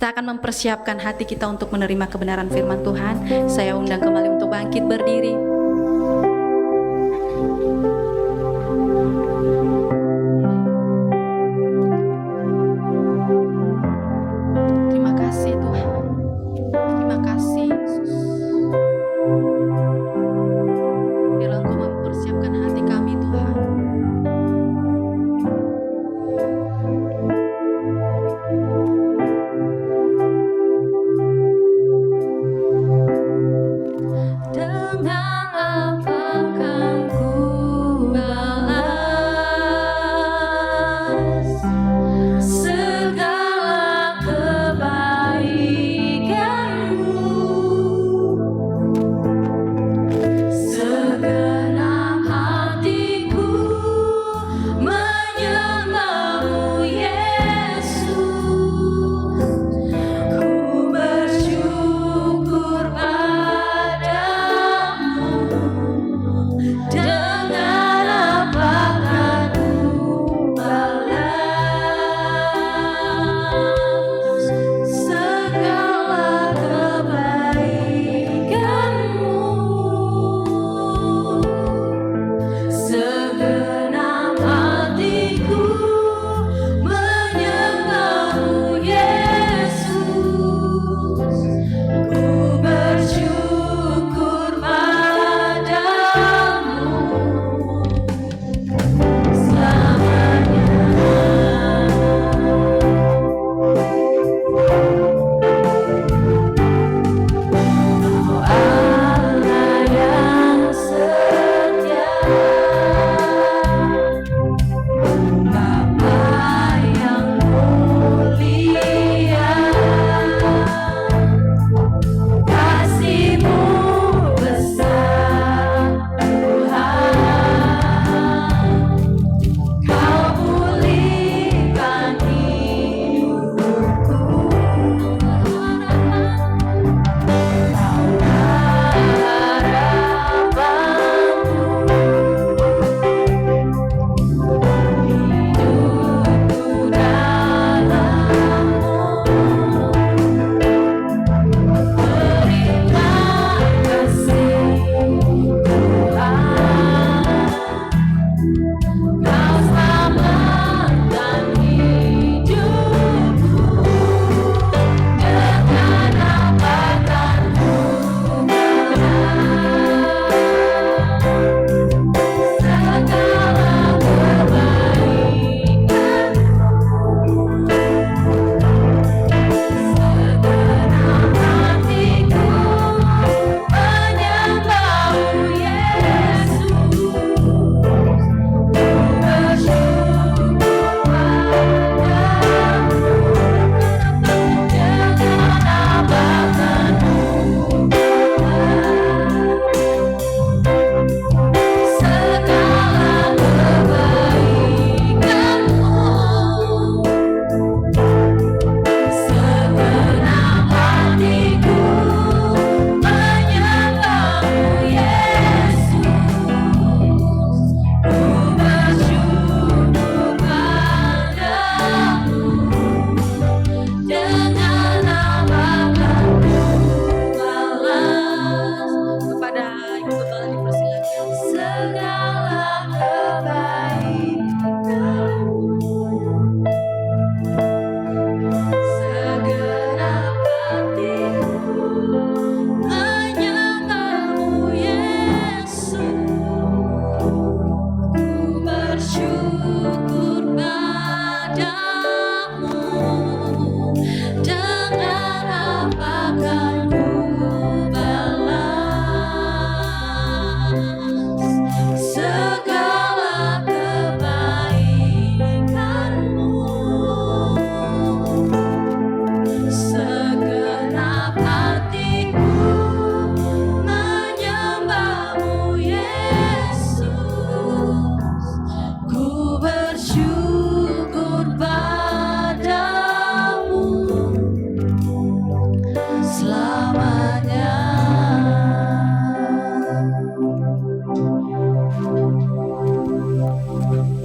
Kita akan mempersiapkan hati kita untuk menerima kebenaran firman Tuhan. Saya undang kembali untuk bangkit berdiri. Terima kasih Tuhan. Terima kasih Yesus. Biarlah Engkau mempersiapkan hati kami Tuhan.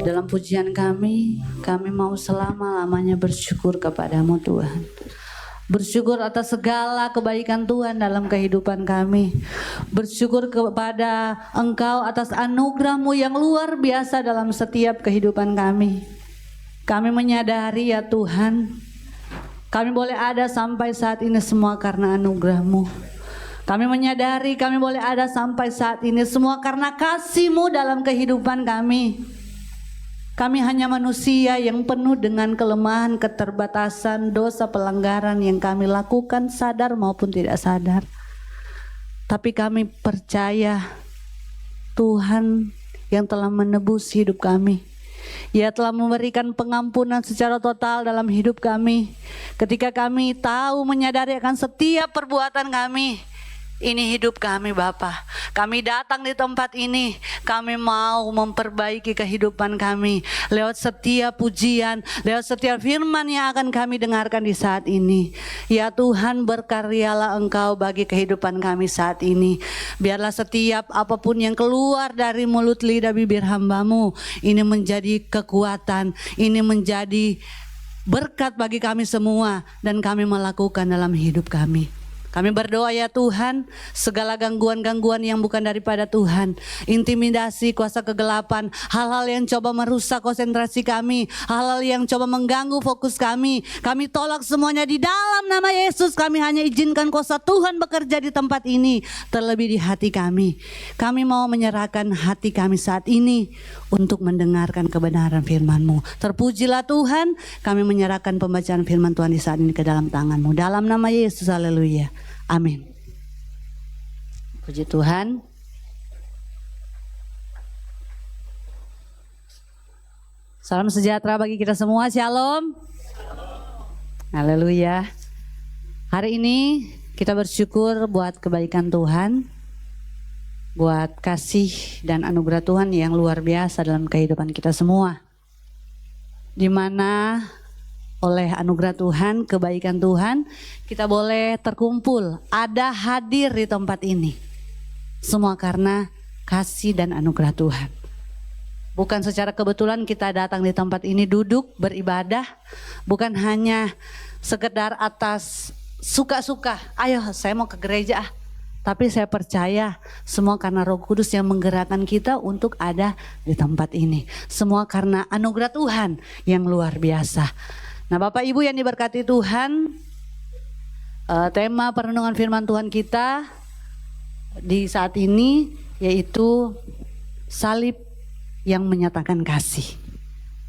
Dalam pujian kami mau selama-lamanya bersyukur kepadamu Tuhan. Bersyukur atas segala kebaikan Tuhan dalam kehidupan kami. Bersyukur kepada Engkau atas anugerah-Mu yang luar biasa dalam setiap kehidupan kami. Kami menyadari ya Tuhan, kami boleh ada sampai saat ini semua karena anugerah-Mu. Kami menyadari kami boleh ada sampai saat ini semua karena kasih-Mu dalam kehidupan kami. Kami hanya manusia yang penuh dengan kelemahan, keterbatasan, dosa, pelanggaran yang kami lakukan sadar maupun tidak sadar. Tapi kami percaya Tuhan yang telah menebus hidup kami. Ia telah memberikan pengampunan secara total dalam hidup kami. Ketika kami tahu menyadari akan setiap perbuatan kami. Ini hidup kami Bapa. Kami datang di tempat ini, kami mau memperbaiki kehidupan kami lewat setiap pujian, lewat setiap firman yang akan kami dengarkan di saat ini. Ya Tuhan, berkaryalah Engkau bagi kehidupan kami saat ini. Biarlah setiap apapun yang keluar dari mulut lidah bibir hamba-Mu, ini menjadi kekuatan, ini menjadi berkat bagi kami semua dan kami melakukan dalam hidup kami. Kami berdoa ya Tuhan, segala gangguan-gangguan yang bukan daripada Tuhan, intimidasi, kuasa kegelapan, hal-hal yang coba merusak konsentrasi kami, hal-hal yang coba mengganggu fokus kami tolak semuanya di dalam nama Yesus. Kami hanya izinkan kuasa Tuhan bekerja di tempat ini, terlebih di hati kami. Kami mau menyerahkan hati kami saat ini untuk mendengarkan kebenaran firman-Mu. Terpujilah Tuhan, kami menyerahkan pembacaan firman Tuhan di saat ini ke dalam tangan-Mu. Dalam nama Yesus, haleluya. Amin. Puji Tuhan. Salam sejahtera bagi kita semua. Shalom. Haleluya. Hari ini kita bersyukur buat kebaikan Tuhan, buat kasih dan anugerah Tuhan yang luar biasa dalam kehidupan kita semua. Di mana oleh anugerah Tuhan, kebaikan Tuhan, kita boleh terkumpul, ada hadir di tempat ini. Semua karena kasih dan anugerah Tuhan. Bukan secara kebetulan kita datang di tempat ini duduk beribadah, bukan hanya sekedar atas suka-suka, ayo saya mau ke gereja. Tapi saya percaya semua karena Roh Kudus yang menggerakkan kita untuk ada di tempat ini. Semua karena anugerah Tuhan yang luar biasa. Nah Bapak Ibu yang diberkati Tuhan, tema perenungan firman Tuhan kita di saat ini yaitu salib yang menyatakan kasih.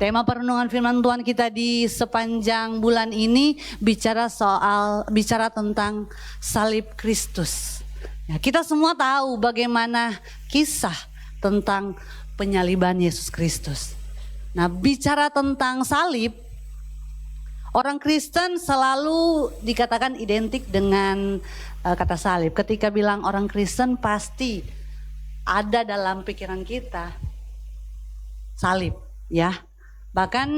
Tema perenungan firman Tuhan kita di sepanjang bulan ini bicara tentang salib Kristus. Ya, kita semua tahu bagaimana kisah tentang penyaliban Yesus Kristus. Nah bicara tentang salib, orang Kristen selalu dikatakan identik dengan kata salib. Ketika bilang orang Kristen pasti ada dalam pikiran kita salib, ya. Bahkan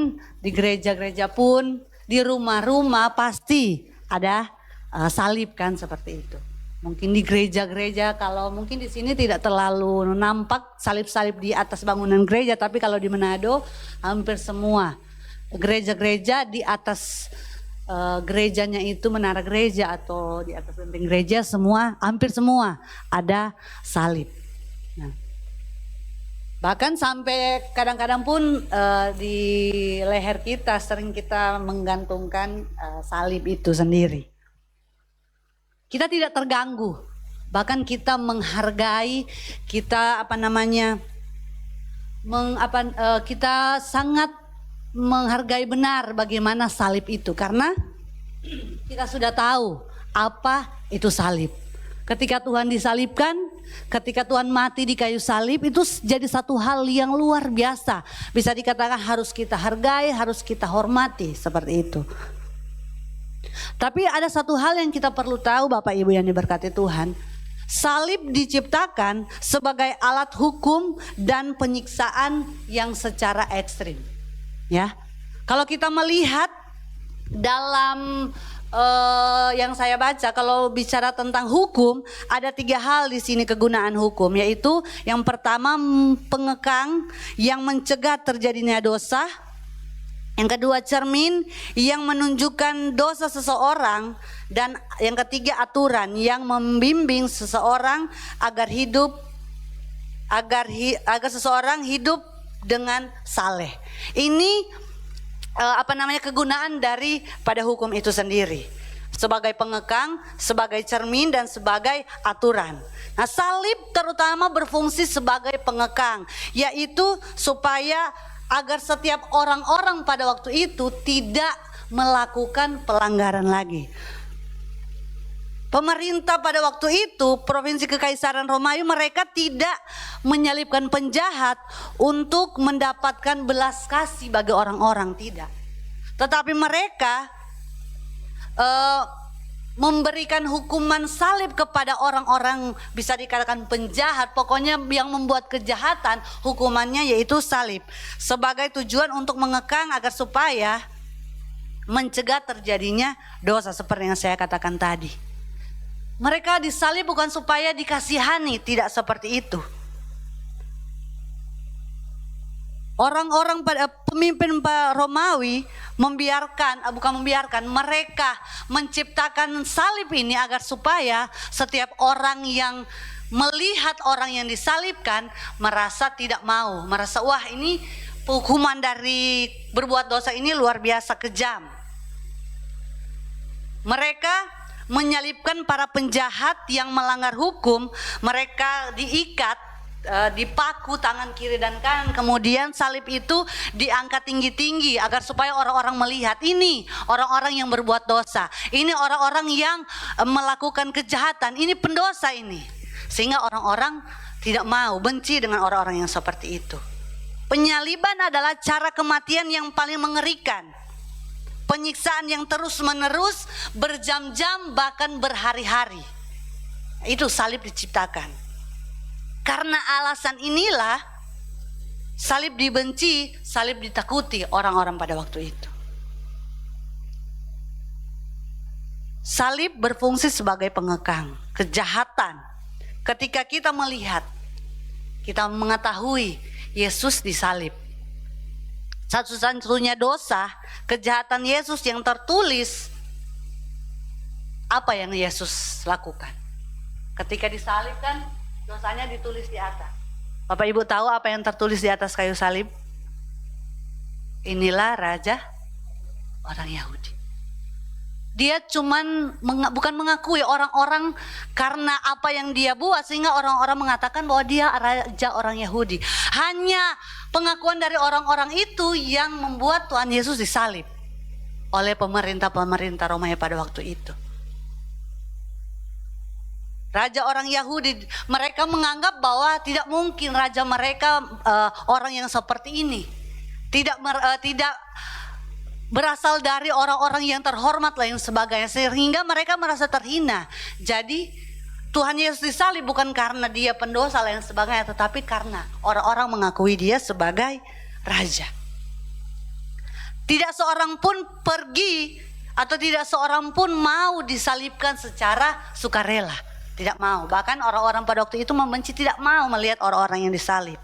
di gereja-gereja pun, di rumah-rumah pasti ada salib kan seperti itu. Mungkin di gereja-gereja, kalau mungkin di sini tidak terlalu nampak salib-salib di atas bangunan gereja, tapi kalau di Manado hampir semua gereja-gereja di atas gerejanya itu menara gereja atau di atas genting gereja semua, hampir semua ada salib. Nah, bahkan sampai kadang-kadang pun di leher kita sering kita menggantungkan salib itu sendiri. Kita tidak terganggu, bahkan kita menghargai, kita kita sangat menghargai benar bagaimana salib itu, karena kita sudah tahu apa itu salib. Ketika Tuhan disalibkan, ketika Tuhan mati di kayu salib, itu jadi satu hal yang luar biasa. Bisa dikatakan harus kita hargai, harus kita hormati, seperti itu. Tapi ada satu hal yang kita perlu tahu Bapak Ibu yang diberkati Tuhan. Salib diciptakan sebagai alat hukum dan penyiksaan yang secara ekstrim. Ya, kalau kita melihat dalam yang saya baca, kalau bicara tentang hukum, ada 3 hal di sini kegunaan hukum, yaitu yang pertama pengekang yang mencegah terjadinya dosa, Yang kedua, cermin yang menunjukkan dosa seseorang. Dan yang ketiga, aturan yang membimbing seseorang agar seseorang hidup dengan saleh. Ini kegunaan daripada hukum itu sendiri. Sebagai pengekang, sebagai cermin, dan sebagai aturan. Nah, salib terutama berfungsi sebagai pengekang, yaitu supaya agar setiap orang-orang pada waktu itu tidak melakukan pelanggaran lagi. Pemerintah pada waktu itu, Provinsi Kekaisaran Romawi, mereka tidak menyalibkan penjahat untuk mendapatkan belas kasih bagi orang-orang, tidak. Tetapi mereka memberikan hukuman salib kepada orang-orang bisa dikatakan penjahat, pokoknya yang membuat kejahatan, hukumannya yaitu salib. Sebagai tujuan untuk mengekang agar supaya mencegah terjadinya dosa seperti yang saya katakan tadi. Mereka disalib bukan supaya dikasihani, tidak seperti itu. Orang-orang pada pemimpin Romawi mereka menciptakan salib ini agar supaya setiap orang yang melihat orang yang disalibkan merasa tidak mau, merasa wah ini hukuman dari berbuat dosa ini luar biasa kejam. Mereka menyalibkan para penjahat yang melanggar hukum, mereka diikat, dipaku tangan kiri dan kanan, kemudian salib itu diangkat tinggi-tinggi agar supaya orang-orang melihat ini orang-orang yang berbuat dosa, ini orang-orang yang melakukan kejahatan, ini pendosa ini, sehingga orang-orang tidak mau, benci dengan orang-orang yang seperti itu. Penyaliban adalah cara kematian yang paling mengerikan, penyiksaan yang terus-menerus berjam-jam bahkan berhari-hari. Itu salib diciptakan. Karena alasan inilah salib dibenci, salib ditakuti orang-orang pada waktu itu. Salib berfungsi sebagai pengekang kejahatan. Ketika kita melihat, kita mengetahui Yesus disalib, satu-satunya dosa, kejahatan Yesus yang tertulis, apa yang Yesus lakukan? Ketika disalibkan, dosanya ditulis di atas. Bapak Ibu tahu apa yang tertulis di atas kayu salib? Inilah raja orang Yahudi. Dia bukan mengakui orang-orang karena apa yang dia buat sehingga orang-orang mengatakan bahwa dia raja orang Yahudi. Hanya pengakuan dari orang-orang itu yang membuat Tuhan Yesus disalib oleh pemerintah Romawi pada waktu itu. Raja orang Yahudi, mereka menganggap bahwa tidak mungkin raja mereka orang yang seperti ini, tidak berasal dari orang-orang yang terhormat lain sebagainya, sehingga mereka merasa terhina. Jadi Tuhan Yesus disalib bukan karena dia pendosa lain sebagainya, tetapi karena orang-orang mengakui dia sebagai raja. Tidak seorang pun pergi atau tidak seorang pun mau disalibkan secara sukarela. Tidak mau, bahkan orang-orang pada waktu itu membenci, tidak mau melihat orang-orang yang disalib.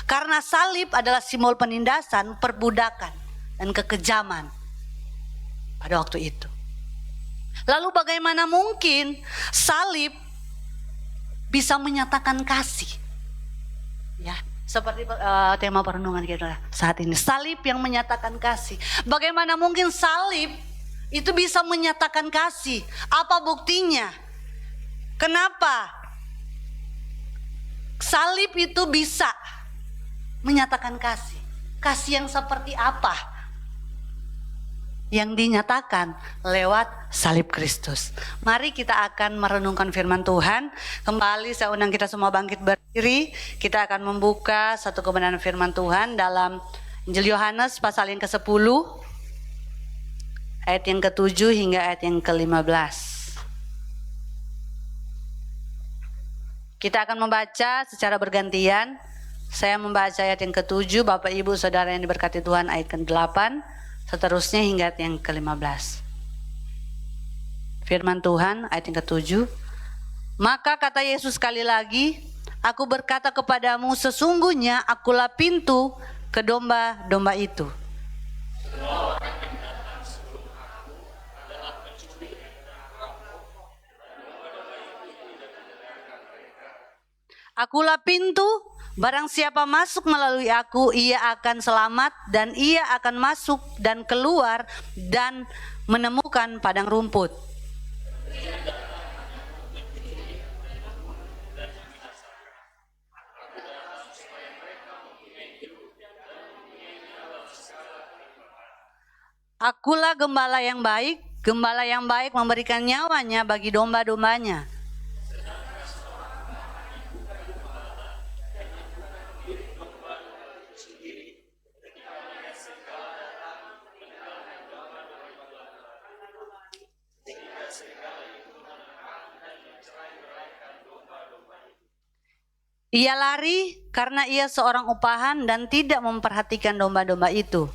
Karena salib adalah simbol penindasan, perbudakan, dan kekejaman pada waktu itu. Lalu bagaimana mungkin salib bisa menyatakan kasih? Ya, seperti tema perenungan kita saat ini, salib yang menyatakan kasih. Bagaimana mungkin salib itu bisa menyatakan kasih? Apa buktinya? Kenapa salib itu bisa menyatakan kasih? Kasih yang seperti apa yang dinyatakan lewat salib Kristus? Mari kita akan merenungkan firman Tuhan. Kembali saya undang kita semua bangkit berdiri. Kita akan membuka satu kebenaran firman Tuhan dalam Injil Yohanes pasal yang ke-10 ayat yang ke-7 hingga ayat yang ke-15. Kita akan membaca secara bergantian. Saya membaca ayat yang ke-7, Bapak Ibu Saudara yang diberkati Tuhan ayat ke-8, seterusnya hingga ayat yang ke-15. Firman Tuhan ayat yang ke-7. Maka kata Yesus sekali lagi, aku berkata kepadamu, sesungguhnya akulah pintu ke domba-domba itu. Akulah pintu, barang siapa masuk melalui aku, ia akan selamat dan ia akan masuk dan keluar dan menemukan padang rumput. Akulah gembala yang baik memberikan nyawanya bagi domba-dombanya. Ia lari karena ia seorang upahan dan tidak memperhatikan domba-domba itu.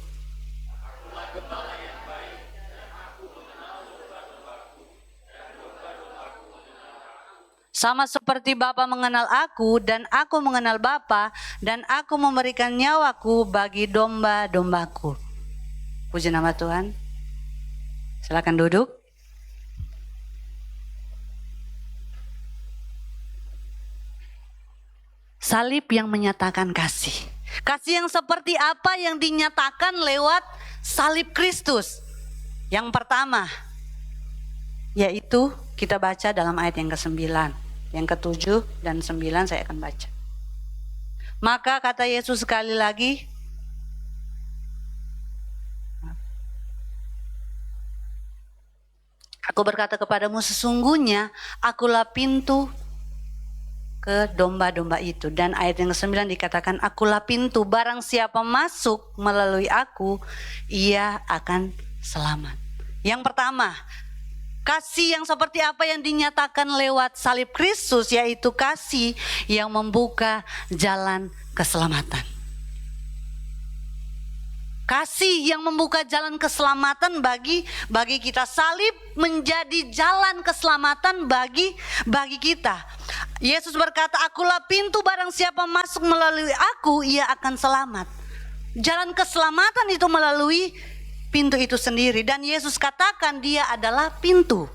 Sama seperti Bapa mengenal aku dan aku mengenal Bapa, dan aku memberikan nyawaku bagi domba-dombaku. Puji nama Tuhan. Silakan duduk. Salib yang menyatakan kasih. Kasih yang seperti apa yang dinyatakan lewat salib Kristus? Yang pertama, yaitu kita baca dalam ayat yang ke-9. Yang ke-7 dan 9 saya akan baca. Maka kata Yesus sekali lagi, aku berkata kepadamu, sesungguhnya akulah pintu ke domba-domba itu. Dan ayat yang ke-9 dikatakan, akulah pintu, barang siapa masuk melalui aku, ia akan selamat. Yang pertama, kasih yang seperti apa yang dinyatakan lewat salib Kristus, yaitu kasih yang membuka jalan keselamatan. Kasih yang membuka jalan keselamatan bagi kita. Salib menjadi jalan keselamatan bagi kita. Yesus berkata, akulah pintu, barang siapa masuk melalui aku, ia akan selamat. Jalan keselamatan itu melalui pintu itu sendiri. Dan Yesus katakan dia adalah pintu.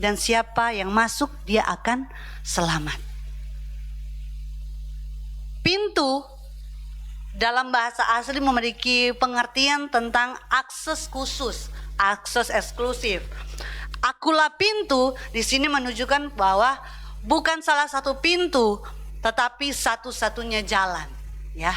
Dan siapa yang masuk dia akan selamat. Pintu dalam bahasa asli memiliki pengertian tentang akses khusus, akses eksklusif. Akulah pintu di sini menunjukkan bahwa bukan salah satu pintu, tetapi satu-satunya jalan, ya.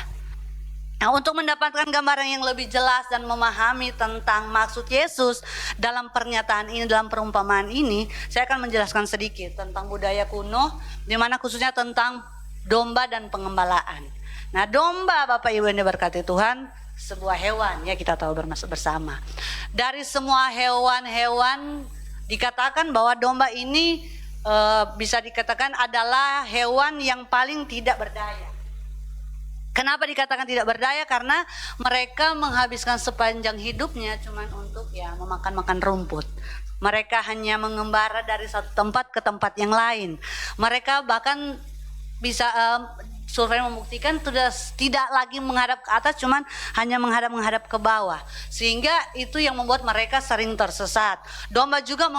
Nah, untuk mendapatkan gambaran yang lebih jelas dan memahami tentang maksud Yesus dalam pernyataan ini, dalam perumpamaan ini, saya akan menjelaskan sedikit tentang budaya kuno, di mana khususnya tentang domba dan pengembalaan. Nah, domba, Bapak Ibu yang diberkati Tuhan, sebuah hewan, ya kita tahu bersama. Dari semua hewan-hewan dikatakan bahwa domba ini bisa dikatakan adalah hewan yang paling tidak berdaya. Kenapa dikatakan tidak berdaya? Karena mereka menghabiskan sepanjang hidupnya cuman untuk memakan rumput. Mereka hanya mengembara dari satu tempat ke tempat yang lain. Mereka bahkan bisa survei membuktikan sudah tidak lagi menghadap ke atas, cuman hanya menghadap ke bawah. Sehingga itu yang membuat mereka sering tersesat. Domba juga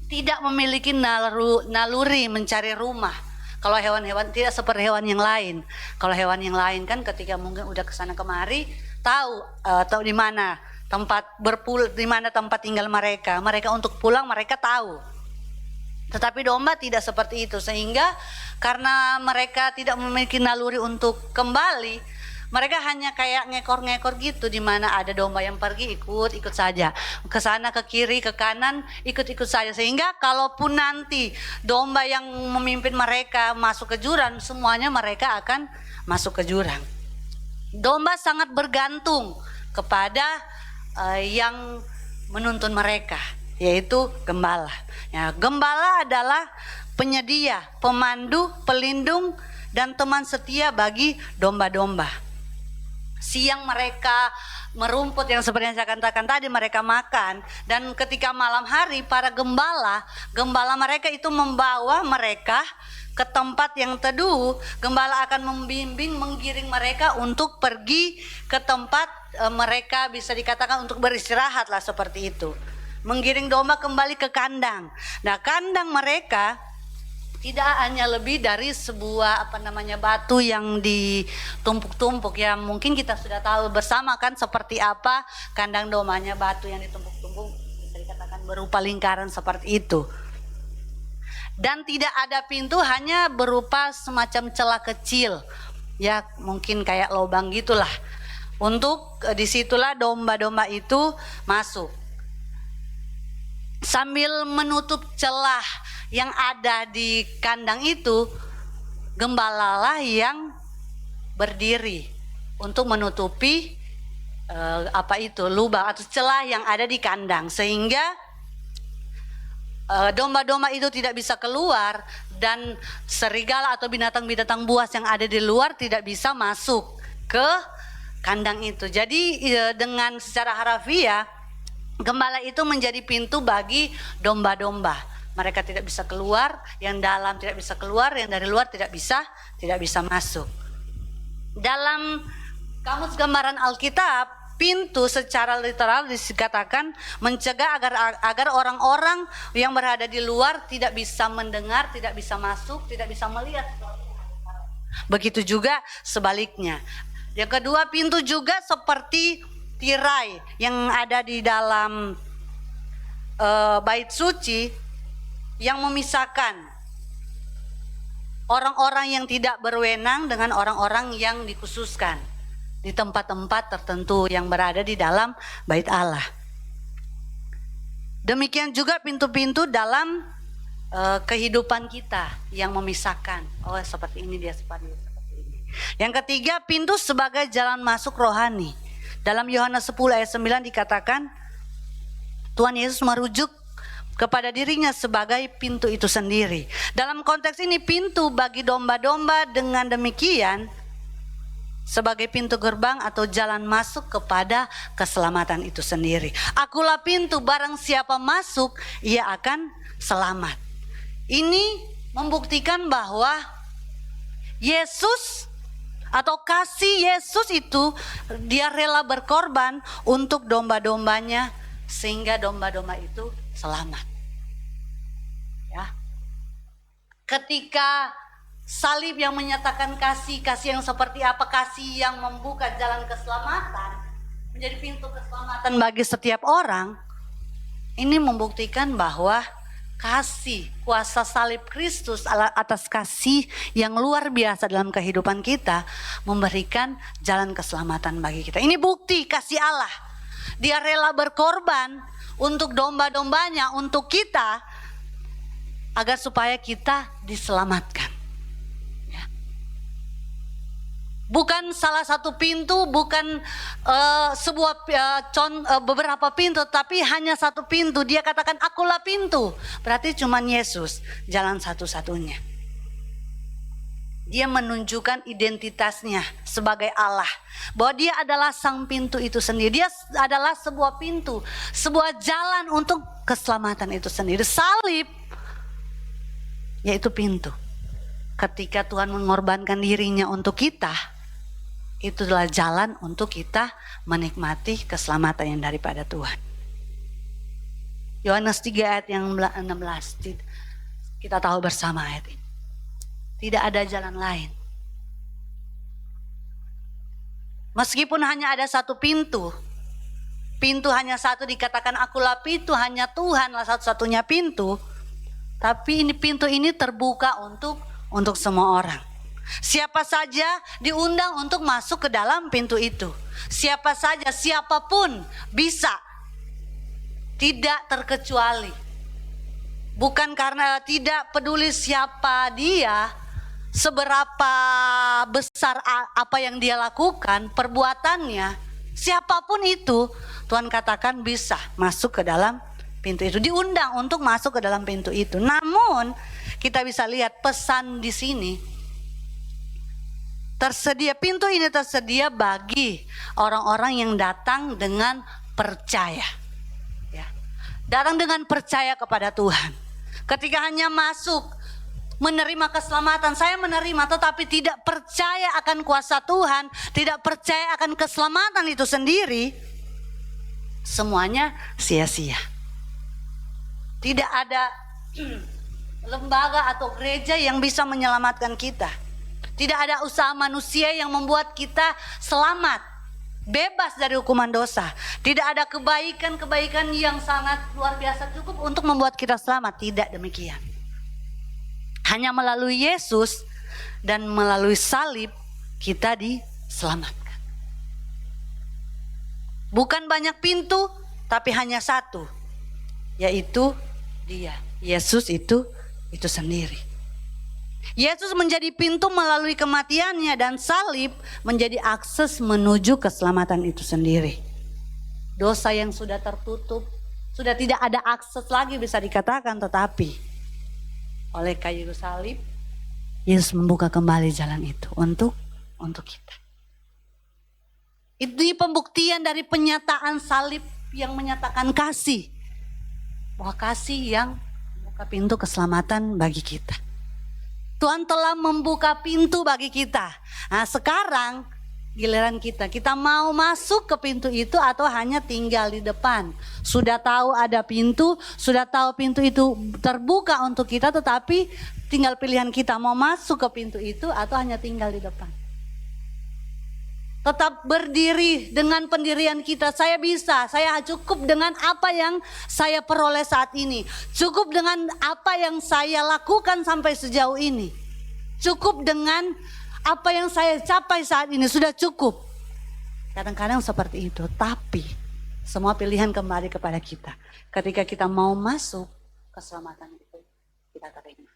tidak memiliki naluri mencari rumah. Kalau hewan-hewan tidak seperti hewan yang lain. Kalau hewan yang lain kan ketika mungkin udah kesana kemari tahu di mana di mana tempat tinggal mereka. Mereka untuk pulang mereka tahu. Tetapi domba tidak seperti itu, sehingga karena mereka tidak memiliki naluri untuk kembali, mereka hanya kayak ngekor-ngekor gitu, di mana ada domba yang pergi ikut saja, ke sana ke kiri ke kanan ikut saja, sehingga kalaupun nanti domba yang memimpin mereka masuk ke jurang, semuanya mereka akan masuk ke jurang. Domba sangat bergantung kepada yang menuntun mereka, yaitu gembala. Ya, gembala adalah penyedia, pemandu, pelindung, dan teman setia bagi domba-domba. Siang mereka merumput yang seperti yang saya katakan tadi, mereka makan, dan ketika malam hari para gembala mereka itu membawa mereka ke tempat yang teduh. Gembala akan membimbing, menggiring mereka untuk pergi ke tempat mereka bisa dikatakan untuk beristirahat lah, seperti itu. Menggiring domba kembali ke kandang. Nah, kandang mereka tidak hanya lebih dari sebuah batu yang ditumpuk-tumpuk ya. Mungkin kita sudah tahu bersama kan seperti apa kandang domanya, batu yang ditumpuk-tumpuk bisa dikatakan berupa lingkaran seperti itu. Dan tidak ada pintu, hanya berupa semacam celah kecil ya, mungkin kayak lubang gitulah. Untuk disitulah domba-domba itu masuk. Sambil menutup celah yang ada di kandang itu, gembalalah yang berdiri untuk menutupi lubang atau celah yang ada di kandang, sehingga domba-domba itu tidak bisa keluar dan serigala atau binatang-binatang buas yang ada di luar tidak bisa masuk ke kandang itu. Jadi dengan secara harafiah, gembala itu menjadi pintu bagi domba-domba. Mereka tidak bisa keluar, yang dalam tidak bisa keluar, yang dari luar tidak bisa masuk. Dalam kamus gambaran Alkitab, pintu secara literal dikatakan mencegah agar orang-orang yang berada di luar tidak bisa mendengar, tidak bisa masuk, tidak bisa melihat. Begitu juga sebaliknya. Yang kedua, pintu juga seperti tirai yang ada di dalam bait suci yang memisahkan orang-orang yang tidak berwenang dengan orang-orang yang dikhususkan di tempat-tempat tertentu yang berada di dalam bait Allah. Demikian juga pintu-pintu dalam kehidupan kita yang memisahkan. Oh, seperti ini dia, seperti ini. Yang ketiga, pintu sebagai jalan masuk rohani. Dalam Yohanes 10 ayat 9 dikatakan Tuhan Yesus merujuk kepada dirinya sebagai pintu itu sendiri. Dalam konteks ini pintu bagi domba-domba dengan demikian sebagai pintu gerbang atau jalan masuk kepada keselamatan itu sendiri. Akulah pintu, barang siapa masuk ia akan selamat. Ini membuktikan bahwa Yesus atau kasih Yesus itu, dia rela berkorban untuk domba-dombanya sehingga domba-domba itu selamat. Ya. Ketika salib yang menyatakan kasih yang seperti apa, kasih yang membuka jalan keselamatan, menjadi pintu keselamatan bagi setiap orang, ini membuktikan bahwa kasih, kuasa salib Kristus atas kasih yang luar biasa dalam kehidupan kita memberikan jalan keselamatan bagi kita. Ini bukti kasih Allah. Dia rela berkorban untuk domba-dombanya, untuk kita, agar supaya kita diselamatkan. Ya. Bukan salah satu pintu, bukan beberapa pintu, tapi hanya satu pintu. Dia katakan akulah pintu. Berarti cuman Yesus jalan satu-satunya. Dia menunjukkan identitasnya sebagai Allah, bahwa dia adalah sang pintu itu sendiri. Dia adalah sebuah pintu, sebuah jalan untuk keselamatan itu sendiri. Salib yaitu pintu. Ketika Tuhan mengorbankan dirinya untuk kita, itulah jalan untuk kita menikmati keselamatan yang daripada Tuhan. Yohanes 3 ayat yang 16, kita tahu bersama ayat ini. Tidak ada jalan lain. Meskipun hanya ada satu pintu, pintu hanya satu, dikatakan akulah pintu, hanya Tuhanlah satu-satunya pintu. Tapi ini pintu ini terbuka untuk semua orang. Siapa saja diundang untuk masuk ke dalam pintu itu. Siapa saja, siapapun bisa, tidak terkecuali. Bukan karena tidak peduli siapa dia, seberapa besar apa yang dia lakukan, perbuatannya, siapapun itu, Tuhan katakan bisa masuk ke dalam pintu itu, diundang untuk masuk ke dalam pintu itu. Namun kita bisa lihat pesan di sini, tersedia, pintu ini tersedia bagi orang-orang yang datang dengan percaya, ya. Datang dengan percaya kepada Tuhan. Ketika hanya masuk menerima keselamatan, saya menerima, tetapi tidak percaya akan kuasa Tuhan, tidak percaya akan keselamatan itu sendiri, semuanya sia-sia. Tidak ada lembaga atau gereja yang bisa menyelamatkan kita. Tidak ada usaha manusia yang membuat kita selamat, bebas dari hukuman dosa. Tidak ada kebaikan-kebaikan yang sangat luar biasa cukup untuk membuat kita selamat. Tidak demikian. Hanya melalui Yesus dan melalui salib kita diselamatkan. Bukan banyak pintu, tapi hanya satu, yaitu Dia. Yesus itu sendiri. Yesus menjadi pintu melalui kematiannya, dan salib menjadi akses menuju keselamatan itu sendiri. Dosa yang sudah tertutup, sudah tidak ada akses lagi bisa dikatakan, tetapi oleh kayu salib Yesus membuka kembali jalan itu untuk kita. Itu pembuktian dari penyataan salib yang menyatakan kasih. Bahwa kasih yang membuka pintu keselamatan bagi kita. Tuhan telah membuka pintu bagi kita. Nah, sekarang giliran kita. Kita mau masuk ke pintu itu atau hanya tinggal di depan. Sudah tahu ada pintu, sudah tahu pintu itu terbuka untuk kita, tetapi tinggal pilihan kita mau masuk ke pintu itu atau hanya tinggal di depan. Tetap berdiri dengan pendirian kita. Saya bisa, saya cukup dengan apa yang saya peroleh saat ini. Cukup dengan apa yang saya lakukan sampai sejauh ini. Cukup dengan apa yang saya capai saat ini, sudah cukup. Kadang-kadang seperti itu, tapi semua pilihan kembali kepada kita. Ketika kita mau masuk keselamatan itu, kita terima.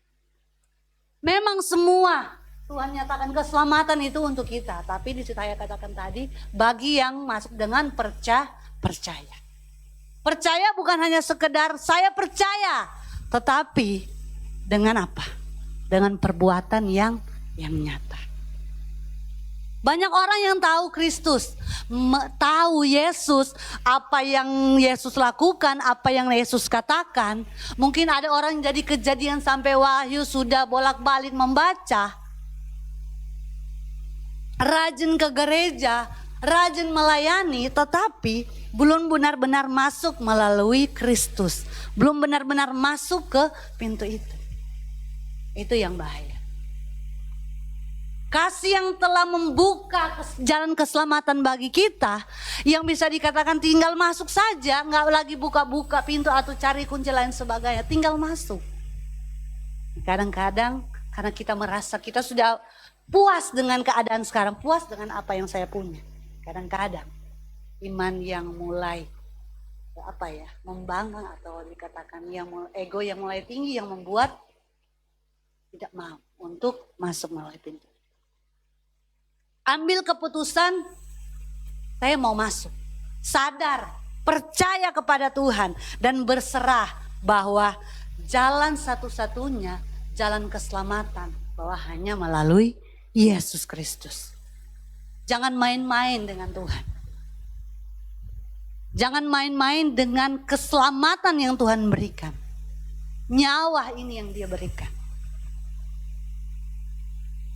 Memang semua Tuhan nyatakan keselamatan itu untuk kita. Tapi di situ saya katakan tadi, bagi yang masuk dengan percaya. Percaya bukan hanya sekedar saya percaya, tetapi dengan apa? Dengan perbuatan yang nyata. Banyak orang yang tahu Kristus, tahu Yesus, apa yang Yesus lakukan, apa yang Yesus katakan. Mungkin ada orang yang jadi Kejadian sampai Wahyu sudah bolak-balik membaca. Rajin ke gereja, rajin melayani, tetapi belum benar-benar masuk melalui Kristus. Belum benar-benar masuk ke pintu itu. Itu yang bahaya. Kasih yang telah membuka jalan keselamatan bagi kita, yang bisa dikatakan tinggal masuk saja, nggak lagi buka-buka pintu atau cari kunci lain sebagainya, tinggal masuk. Kadang-kadang karena kita merasa kita sudah puas dengan keadaan sekarang, puas dengan apa yang saya punya. Kadang-kadang iman yang mulai membangkang atau dikatakan ego yang mulai tinggi yang membuat tidak mau untuk masuk melalui pintu. Ambil keputusan, saya mau masuk. Sadar, percaya kepada Tuhan dan berserah bahwa jalan satu-satunya, jalan keselamatan, bahwa hanya melalui Yesus Kristus. Jangan main-main dengan Tuhan. Jangan main-main dengan keselamatan yang Tuhan berikan. Nyawa ini yang Dia berikan.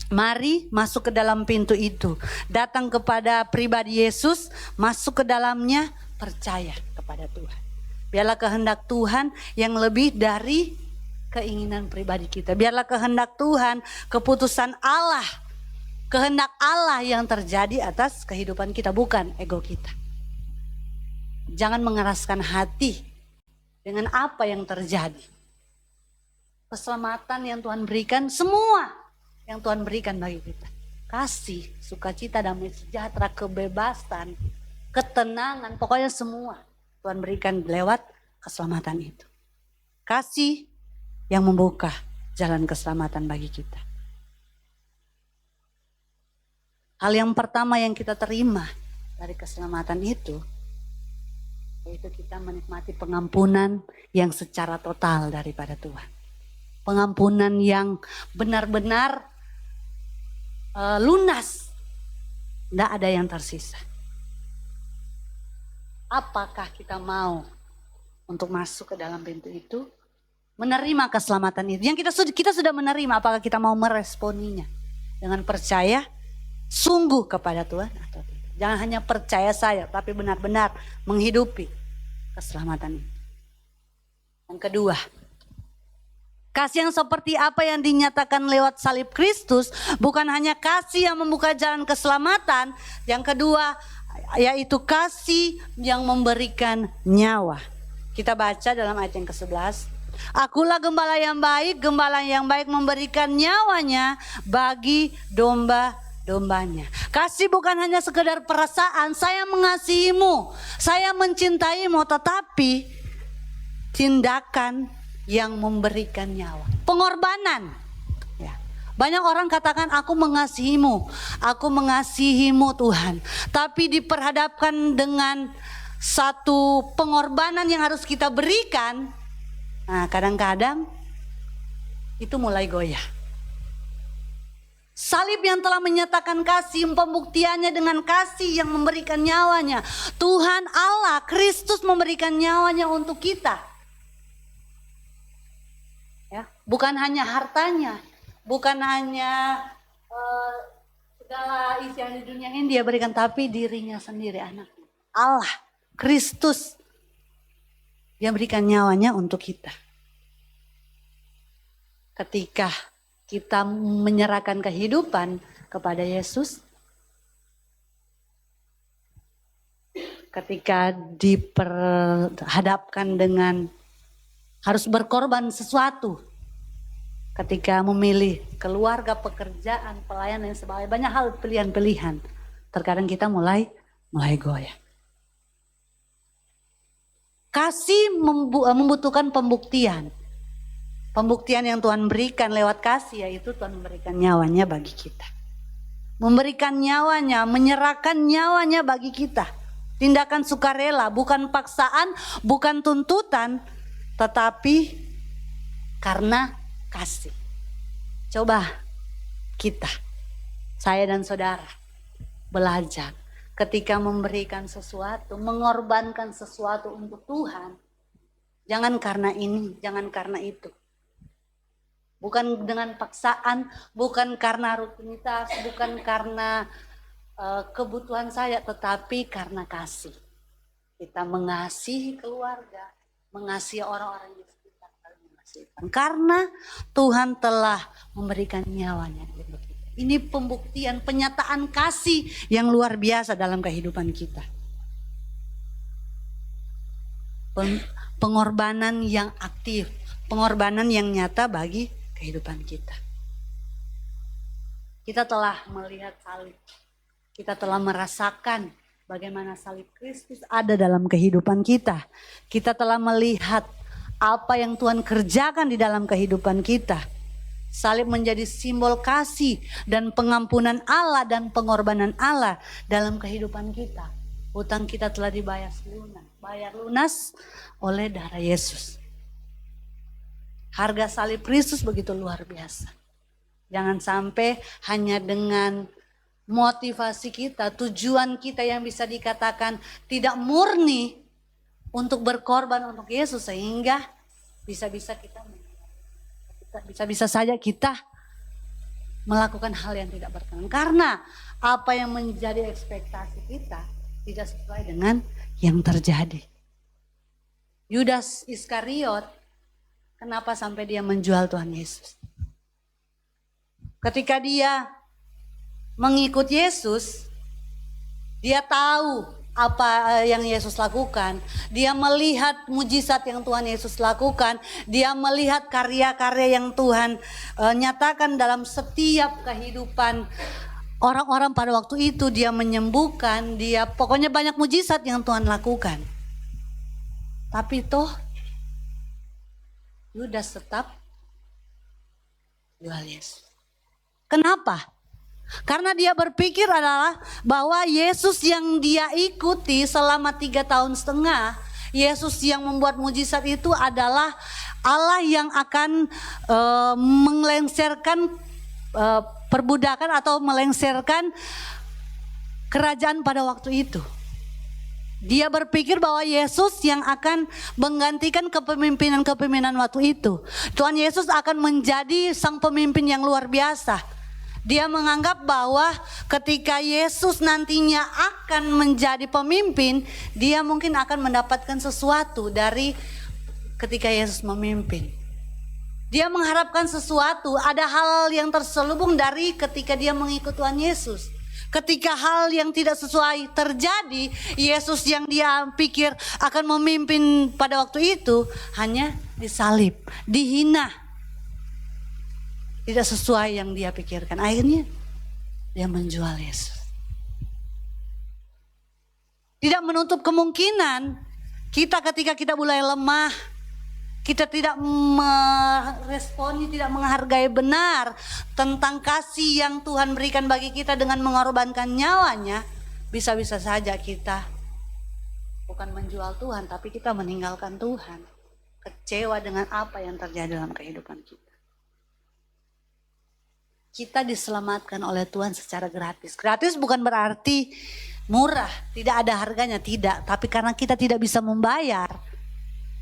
Mari masuk ke dalam pintu itu. Datang kepada pribadi Yesus, masuk ke dalamnya, percaya kepada Tuhan. Biarlah kehendak Tuhan yang lebih dari keinginan pribadi kita. Biarlah kehendak Tuhan, keputusan Allah, kehendak Allah yang terjadi atas kehidupan kita, bukan ego kita. Jangan mengeraskan hati dengan apa yang terjadi. Keselamatan yang Tuhan berikan, semua yang Tuhan berikan bagi kita. Kasih, sukacita, damai sejahtera, kebebasan, ketenangan, pokoknya semua Tuhan berikan lewat keselamatan itu. Kasih yang membuka jalan keselamatan bagi kita. Hal yang pertama yang kita terima dari keselamatan itu, yaitu kita menikmati pengampunan yang secara total daripada Tuhan. Pengampunan yang benar-benar lunas, tidak ada yang tersisa. Apakah kita mau untuk masuk ke dalam pintu itu, menerima keselamatan itu? Yang kita sudah menerima, apakah kita mau meresponinya dengan percaya sungguh kepada Tuhan atau tidak? Jangan hanya percaya saja, tapi benar-benar menghidupi keselamatan itu. Yang kedua, Kasih yang seperti apa yang dinyatakan lewat salib Kristus bukan hanya kasih yang membuka jalan keselamatan. Yang kedua yaitu kasih yang memberikan nyawa. Kita baca dalam ayat yang ke-11. Akulah gembala yang baik memberikan nyawanya bagi domba-dombanya. Kasih bukan hanya sekedar perasaan, saya mengasihimu, saya mencintaimu, tetapi tindakan yang memberikan nyawa. Pengorbanan. Ya. Banyak orang katakan aku mengasihimu Tuhan. Tapi diperhadapkan dengan satu pengorbanan yang harus kita berikan. Nah, kadang-kadang itu mulai goyah. Salib yang telah menyatakan kasih, pembuktiannya dengan kasih yang memberikan nyawanya. Tuhan Allah, Kristus memberikan nyawanya untuk kita. Ya, bukan hanya hartanya, bukan hanya segala isi yang di dunia ini dia berikan, tapi dirinya sendiri, anaknya. Allah, Kristus yang berikan nyawanya untuk kita. Ketika kita menyerahkan kehidupan kepada Yesus, ketika diperhadapkan dengan harus berkorban sesuatu, ketika memilih keluarga, pekerjaan, pelayanan dan sebagainya, banyak hal pilihan-pilihan. Terkadang kita mulai goyah. Kasih membutuhkan pembuktian. Pembuktian yang Tuhan berikan lewat kasih yaitu Tuhan memberikan nyawanya bagi kita. Memberikan nyawanya, menyerahkan nyawanya bagi kita. Tindakan sukarela, bukan paksaan, bukan tuntutan, tetapi karena kasih. Coba kita, saya dan saudara, belajar ketika memberikan sesuatu, mengorbankan sesuatu untuk Tuhan. Jangan karena ini, jangan karena itu. Bukan dengan paksaan, bukan karena rutinitas, bukan karena kebutuhan saya, tetapi karena kasih. Kita mengasihi keluarga, mengasihi orang-orang di sekitar, karena Tuhan telah memberikan nyawanya untuk kita. Ini pembuktian, penyataan kasih yang luar biasa dalam kehidupan kita. Pengorbanan yang aktif, pengorbanan yang nyata bagi kehidupan kita. Kita telah melihat salib, kita telah merasakan bagaimana salib Kristus ada dalam kehidupan kita. Kita telah melihat apa yang Tuhan kerjakan di dalam kehidupan kita. Salib menjadi simbol kasih dan pengampunan Allah dan pengorbanan Allah dalam kehidupan kita. Hutang kita telah dibayar lunas oleh darah Yesus. Harga salib Kristus begitu luar biasa. Jangan sampai hanya dengan motivasi kita, tujuan kita yang bisa dikatakan tidak murni untuk berkorban untuk Yesus, sehingga bisa-bisa saja kita melakukan hal yang tidak berkenan. Karena apa yang menjadi ekspektasi kita tidak sesuai dengan yang terjadi. Yudas Iskariot, kenapa sampai dia menjual Tuhan Yesus? Ketika dia mengikut Yesus, dia tahu apa yang Yesus lakukan. Dia melihat mujizat yang Tuhan Yesus lakukan. Dia melihat karya-karya yang Tuhan nyatakan dalam setiap kehidupan orang-orang pada waktu itu. Dia menyembuhkan, dia pokoknya banyak mujizat yang Tuhan lakukan. Tapi toh Yudas tetap jual Yesus. Kenapa? Karena dia berpikir adalah bahwa Yesus yang dia ikuti selama 3,5 tahun, Yesus yang membuat mujizat itu adalah Allah yang akan melengsarkan perbudakan atau melengsarkan kerajaan pada waktu itu. Dia berpikir bahwa Yesus yang akan menggantikan kepemimpinan waktu itu. Tuhan Yesus akan menjadi sang pemimpin yang luar biasa. Dia menganggap bahwa ketika Yesus nantinya akan menjadi pemimpin, dia mungkin akan mendapatkan sesuatu dari ketika Yesus memimpin. Dia mengharapkan sesuatu, ada hal yang terselubung dari ketika dia mengikut Tuhan Yesus. Ketika hal yang tidak sesuai terjadi, Yesus yang dia pikir akan memimpin pada waktu itu hanya disalib, dihina. Tidak sesuai yang dia pikirkan. Akhirnya dia menjual Yesus. Tidak menutup kemungkinan kita ketika kita mulai lemah, kita tidak meresponi, tidak menghargai benar tentang kasih yang Tuhan berikan bagi kita dengan mengorbankan nyawanya. Bisa-bisa saja kita bukan menjual Tuhan, tapi kita meninggalkan Tuhan. Kecewa dengan apa yang terjadi dalam kehidupan kita. Kita diselamatkan oleh Tuhan secara gratis. Gratis bukan berarti murah, tidak ada harganya, tidak. Tapi karena kita tidak bisa membayar,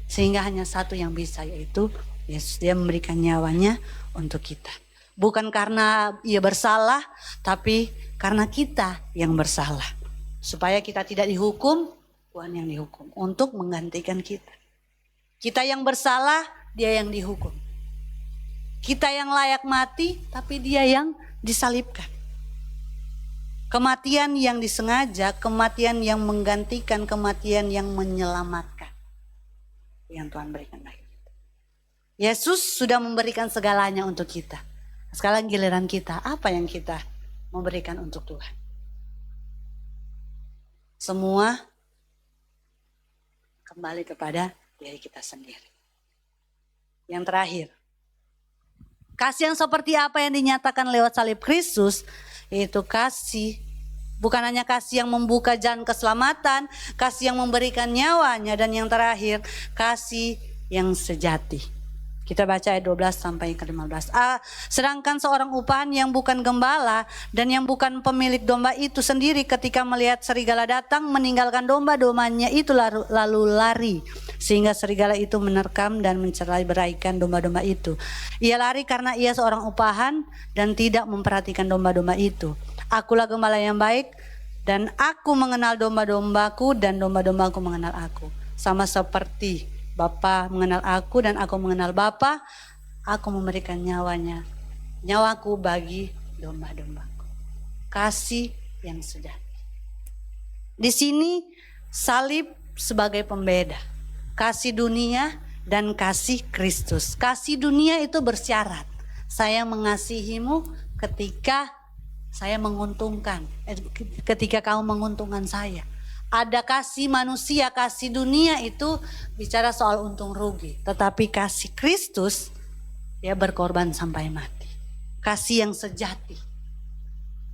sehingga hanya satu yang bisa, yaitu Yesus. Dia memberikan nyawanya untuk kita. Bukan karena ia bersalah, tapi karena kita yang bersalah. Supaya kita tidak dihukum, Tuhan yang dihukum. Untuk menggantikan kita. Kita yang bersalah, dia yang dihukum. Kita yang layak mati, tapi dia yang disalibkan. Kematian yang disengaja, kematian yang menggantikan, kematian yang menyelamatkan. Yang Tuhan berikan bagi kita. Yesus sudah memberikan segalanya untuk kita. Sekarang giliran kita, apa yang kita memberikan untuk Tuhan? Semua kembali kepada diri kita sendiri. Yang terakhir, kasih yang seperti apa yang dinyatakan lewat salib Kristus, yaitu kasih. Bukan hanya kasih yang membuka jalan keselamatan, kasih yang memberikan nyawanya, dan yang terakhir, kasih yang sejati. Kita baca ayat 12 sampai ke 15. Sedangkan seorang upahan yang bukan gembala dan yang bukan pemilik domba itu sendiri ketika melihat serigala datang meninggalkan domba-dombanya itu lalu lari. Sehingga serigala itu menerkam dan mencerai-beraikan domba-domba itu. Ia lari karena ia seorang upahan dan tidak memperhatikan domba-domba itu. Akulah gembala yang baik dan aku mengenal domba-dombaku dan domba-dombaku mengenal aku. Sama seperti Bapa mengenal aku dan aku mengenal Bapa, aku memberikan nyawaku bagi domba-dombaku. Kasih yang sejati. Di sini salib sebagai pembeda. Kasih dunia dan kasih Kristus. Kasih dunia itu bersyarat. Saya mengasihimu ketika saya menguntungkan, ketika kamu menguntungkan saya. Ada kasih manusia, kasih dunia itu bicara soal untung rugi. Tetapi kasih Kristus, dia berkorban sampai mati. Kasih yang sejati.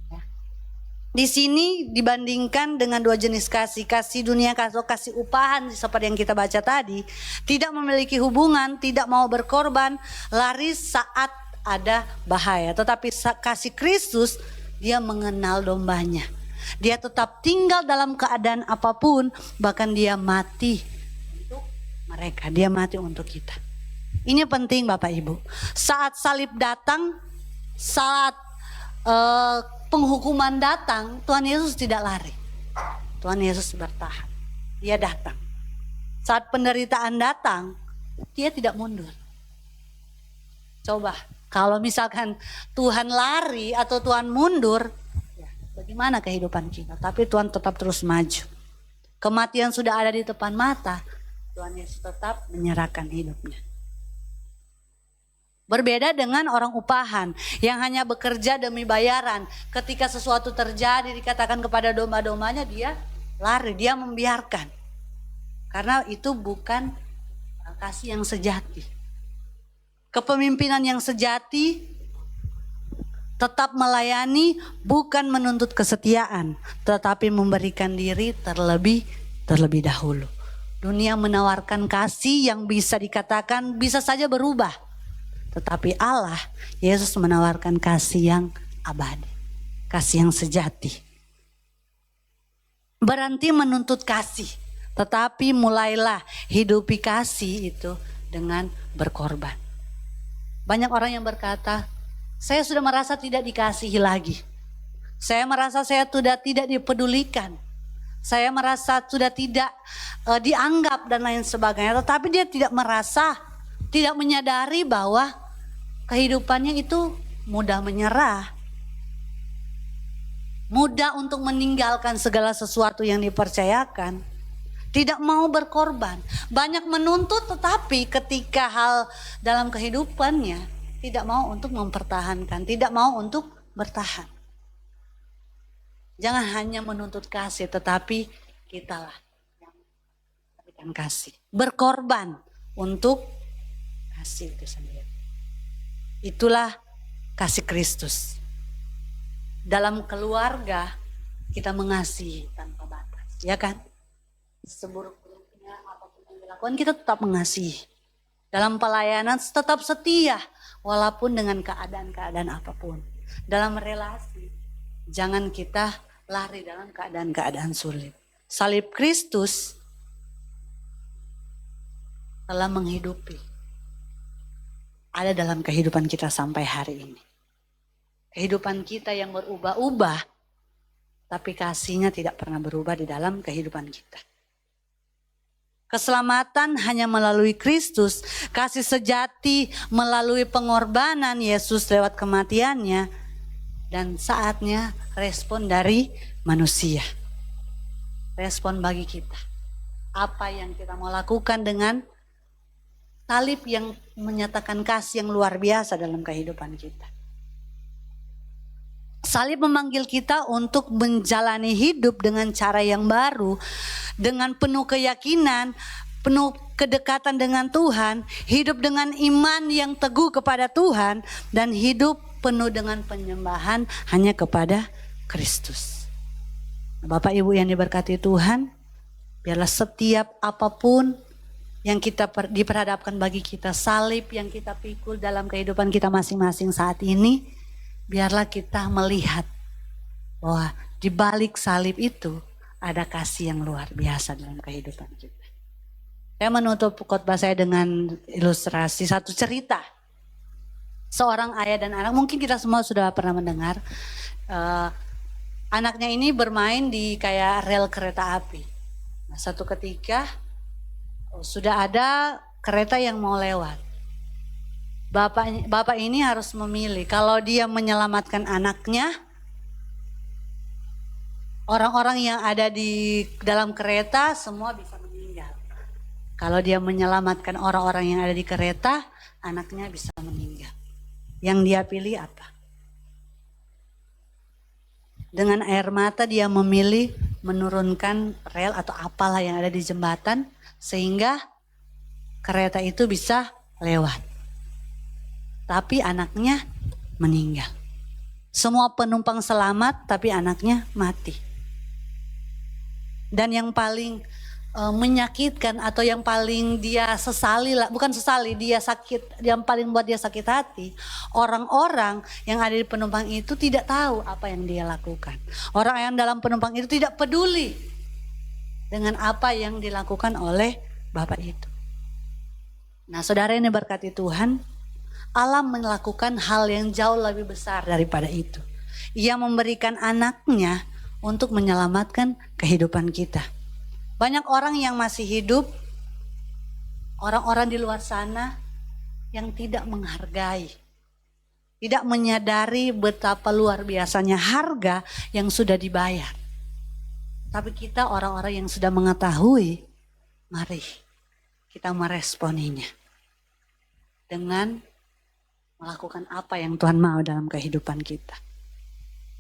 Ya. Di sini dibandingkan dengan dua jenis kasih. Kasih dunia atau kasih upahan seperti yang kita baca tadi. Tidak memiliki hubungan, tidak mau berkorban, lari saat ada bahaya. Tetapi kasih Kristus, dia mengenal dombanya. Dia tetap tinggal dalam keadaan apapun. Bahkan dia mati untuk mereka. Dia mati untuk kita. Ini penting Bapak Ibu. Saat salib datang, saat penghukuman datang, Tuhan Yesus tidak lari. Tuhan Yesus bertahan. Dia datang. Saat penderitaan datang, dia tidak mundur. Coba. Kalau misalkan Tuhan lari atau Tuhan mundur, ya, bagaimana kehidupan kita? Tapi Tuhan tetap terus maju. Kematian sudah ada di depan mata, Tuhan Yesus tetap menyerahkan hidupnya. Berbeda dengan orang upahan yang hanya bekerja demi bayaran. Ketika sesuatu terjadi dikatakan kepada domba-dombanya, dia lari, dia membiarkan. Karena itu bukan kasih yang sejati. Kepemimpinan yang sejati tetap melayani, bukan menuntut kesetiaan, tetapi memberikan diri terlebih dahulu. Dunia menawarkan kasih yang bisa dikatakan bisa saja berubah. Tetapi Allah, Yesus menawarkan kasih yang abadi, kasih yang sejati. Berhenti menuntut kasih, tetapi mulailah hidupi kasih itu dengan berkorban. Banyak orang yang berkata, saya sudah merasa tidak dikasihi lagi. Saya merasa saya sudah tidak dipedulikan. Saya merasa sudah tidak dianggap dan lain sebagainya. Tetapi dia tidak merasa Tidak menyadari bahwa kehidupannya itu mudah menyerah. Mudah untuk meninggalkan segala sesuatu yang dipercayakan. Tidak mau berkorban. Banyak menuntut tetapi ketika hal dalam kehidupannya tidak mau untuk mempertahankan. Tidak mau untuk bertahan. Jangan hanya menuntut kasih tetapi kitalah yang memberikan kasih. Berkorban untuk kasih itu sendiri. Itulah kasih Kristus. Dalam keluarga kita mengasihi tanpa batas, ya kan? Seburuk-buruknya apapun yang dilakukan kita tetap mengasihi. Dalam pelayanan tetap setia walaupun dengan keadaan-keadaan apapun. Dalam relasi jangan kita lari dalam keadaan-keadaan sulit. Salib Kristus telah menghidupi. Ada dalam kehidupan kita sampai hari ini. Kehidupan kita yang berubah-ubah, tapi kasihnya tidak pernah berubah di dalam kehidupan kita. Keselamatan hanya melalui Kristus, kasih sejati melalui pengorbanan Yesus lewat kematiannya, dan saatnya respon dari manusia. Respon bagi kita. Apa yang kita mau lakukan dengan salib yang menyatakan kasih yang luar biasa dalam kehidupan kita. Salib memanggil kita untuk menjalani hidup dengan cara yang baru, dengan penuh keyakinan, penuh kedekatan dengan Tuhan, hidup dengan iman yang teguh kepada Tuhan, dan hidup penuh dengan penyembahan hanya kepada Kristus. Bapak Ibu yang diberkati Tuhan, biarlah setiap apapun yang kita diperhadapkan bagi kita, salib yang kita pikul dalam kehidupan kita masing-masing saat ini, biarlah kita melihat bahwa di balik salib itu ada kasih yang luar biasa dalam kehidupan kita. Saya menutup khotbah saya dengan ilustrasi satu cerita. Seorang ayah dan anak, mungkin kita semua sudah pernah mendengar. Anaknya ini bermain di kayak rel kereta api. Nah, satu ketika sudah ada kereta yang mau lewat. Bapak ini harus memilih, kalau dia menyelamatkan anaknya, orang-orang yang ada di dalam kereta semua bisa meninggal. Kalau dia menyelamatkan orang-orang yang ada di kereta, anaknya bisa meninggal. Yang dia pilih apa? Dengan air mata dia memilih menurunkan rel atau apalah yang ada di jembatan sehingga kereta itu bisa lewat. Tapi anaknya meninggal. Semua penumpang selamat tapi anaknya mati. Dan yang paling menyakitkan atau yang paling dia sesali, bukan sesali, dia sakit, yang paling buat dia sakit hati, orang-orang yang ada di penumpang itu tidak tahu apa yang dia lakukan. Orang yang dalam penumpang itu tidak peduli dengan apa yang dilakukan oleh bapak itu. Nah, saudara yang diberkati Tuhan, Allah melakukan hal yang jauh lebih besar daripada itu. Ia memberikan anaknya untuk menyelamatkan kehidupan kita. Banyak orang yang masih hidup, orang-orang di luar sana yang tidak menghargai, tidak menyadari betapa luar biasanya harga yang sudah dibayar. Tapi kita orang-orang yang sudah mengetahui, mari kita meresponinya dengan melakukan apa yang Tuhan mau dalam kehidupan kita.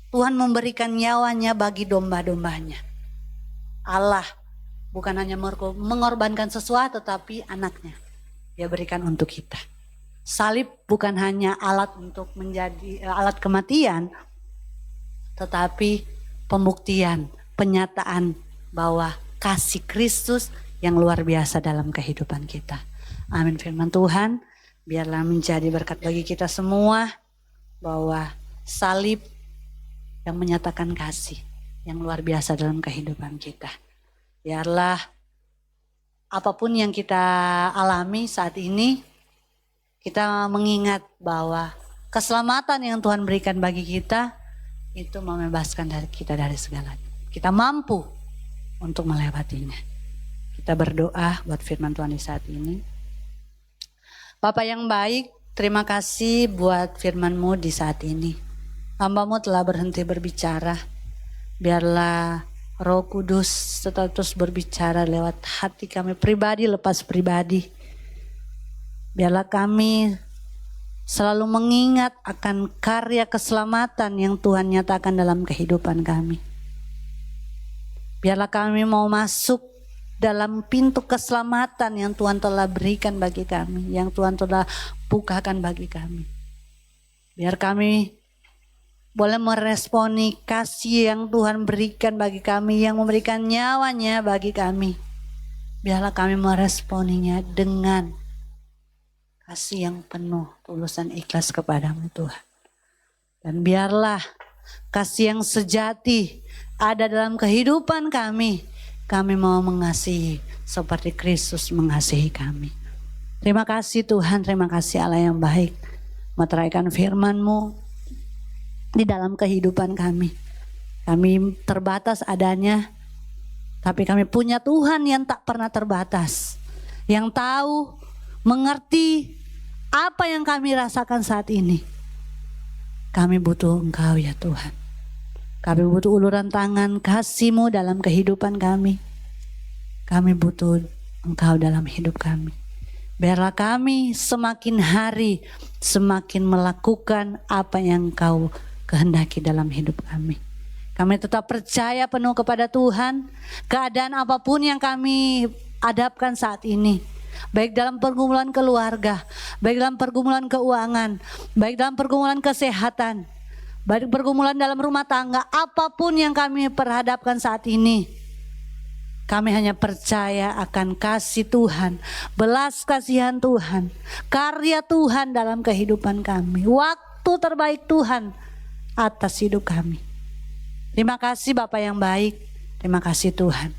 Tuhan memberikan nyawanya bagi domba-dombanya. Allah bukan hanya mengorbankan sesuatu tapi anaknya dia berikan untuk kita. Salib bukan hanya alat untuk menjadi alat kematian, tetapi pembuktian, penyataan bahwa kasih Kristus yang luar biasa dalam kehidupan kita. Amin. Firman Tuhan biarlah menjadi berkat bagi kita semua bahwa salib yang menyatakan kasih yang luar biasa dalam kehidupan kita. Biarlah apapun yang kita alami saat ini, kita mengingat bahwa keselamatan yang Tuhan berikan bagi kita itu membebaskan kita dari segalanya. Kita mampu untuk melewatinya. Kita berdoa buat firman Tuhan di saat ini. Bapa yang baik, terima kasih buat firman-Mu di saat ini. Hamba-Mu telah berhenti berbicara. Biarlah Roh Kudus tetap terus berbicara lewat hati kami pribadi lepas pribadi. Biarlah kami selalu mengingat akan karya keselamatan yang Tuhan nyatakan dalam kehidupan kami. Biarlah kami mau masuk dalam pintu keselamatan yang Tuhan telah berikan bagi kami, yang Tuhan telah bukakan bagi kami. Biar kami boleh meresponi kasih yang Tuhan berikan bagi kami, yang memberikan nyawanya bagi kami. Biarlah kami meresponinya dengan kasih yang penuh, tulus dan ikhlas kepadamu Tuhan. Dan biarlah kasih yang sejati ada dalam kehidupan kami. Kami mau mengasihi seperti Kristus mengasihi kami. Terima kasih Tuhan, terima kasih Allah yang baik. Meteraikan firman-Mu di dalam kehidupan kami. Kami terbatas adanya, tapi kami punya Tuhan yang tak pernah terbatas. Yang tahu, mengerti apa yang kami rasakan saat ini. Kami butuh Engkau ya Tuhan. Kami butuh uluran tangan kasih-Mu dalam kehidupan kami. Kami butuh Engkau dalam hidup kami. Biarlah kami semakin hari semakin melakukan apa yang Engkau kehendaki dalam hidup kami. Kami tetap percaya penuh kepada Tuhan. Keadaan apapun yang kami hadapkan saat ini, baik dalam pergumulan keluarga, baik dalam pergumulan keuangan, baik dalam pergumulan kesehatan, baik pergumulan dalam rumah tangga, apapun yang kami perhadapkan saat ini, kami hanya percaya akan kasih Tuhan, belas kasihan Tuhan, karya Tuhan dalam kehidupan kami, waktu terbaik Tuhan atas hidup kami. Terima kasih Bapa yang baik, terima kasih Tuhan.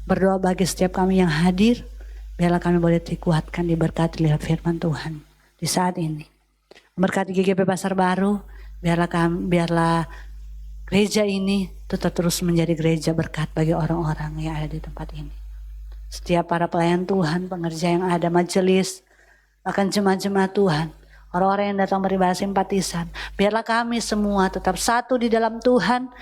Berdoa bagi setiap kami yang hadir, biarlah kami boleh dikuatkan, diberkati lewat firman Tuhan di saat ini. Berkati GGP Pasar Baru, biarlah gereja ini tetap terus menjadi gereja berkat bagi orang-orang yang ada di tempat ini. Setiap para pelayan Tuhan, pengerja yang ada, majelis, bahkan jemaat-jemaat Tuhan, orang-orang yang datang beribadah simpatisan, biarlah kami semua tetap satu di dalam Tuhan,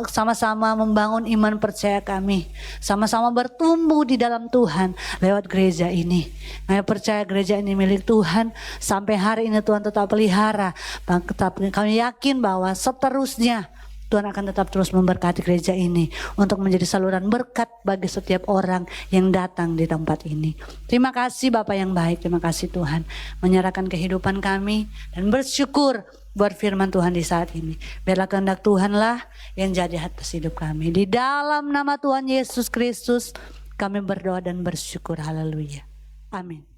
sama-sama membangun iman percaya kami, sama-sama bertumbuh di dalam Tuhan lewat gereja ini. Kami percaya gereja ini milik Tuhan, sampai hari ini Tuhan tetap pelihara. Kami yakin bahwa seterusnya Tuhan akan tetap terus memberkati gereja ini untuk menjadi saluran berkat bagi setiap orang yang datang di tempat ini. Terima kasih Bapa yang baik, terima kasih Tuhan menyerahkan kehidupan kami dan bersyukur buat firman Tuhan di saat ini. Biarlah kehendak Tuhanlah yang jadi atas hidup kami. Di dalam nama Tuhan Yesus Kristus kami berdoa dan bersyukur. Haleluya. Amin.